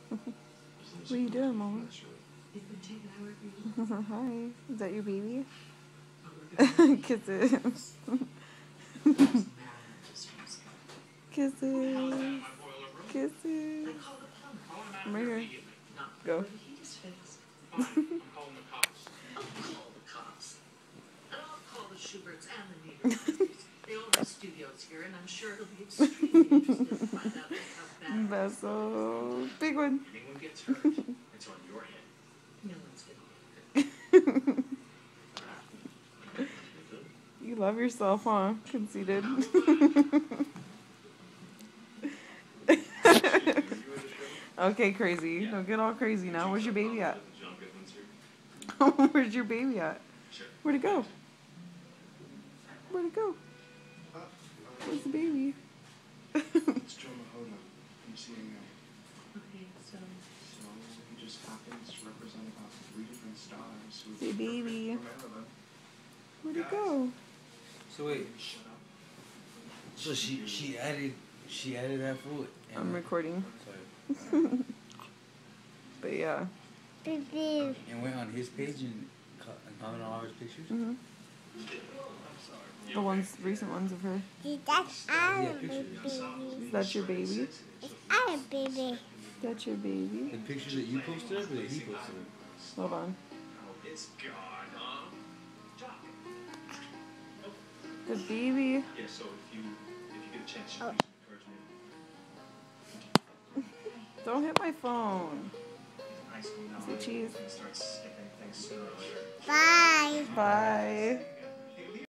What are you doing, Mama? Hi. Is that your baby? Kisses. Kisses. Kisses. I'm right here. Go. They all have studios here, and I'm sure it'll be extremely interesting to find out how bad. That's so big one. If anyone gets hurt, it's on your head. No one's getting hurt. You love yourself, huh? Conceited. Okay, crazy. Don't get all crazy now. Where's your baby at? Where's your baby at? Where'd it go? Where'd it go? Where's the baby? It's Joe Mahona from CNN. Okay, so He just happens to represent about 3 different stars. Hey, baby. From Maryland. Where'd it go? So wait, Shut up. so she added that food. I'm recording. Sorry. But yeah. And went on his page and commented on all his pictures. Mm-hmm. The recent ones of her. That's our Yeah, baby. pictures. Is that your baby? It's our baby. That's your baby? The pictures that you posted or that he posted? Hold on. it's gone, huh? The baby. Yeah, so if you get a chance, you please encourage me. Don't hit my phone. Ice cream now. Say cheese. Start skipping things sooner or later. Bye. Bye.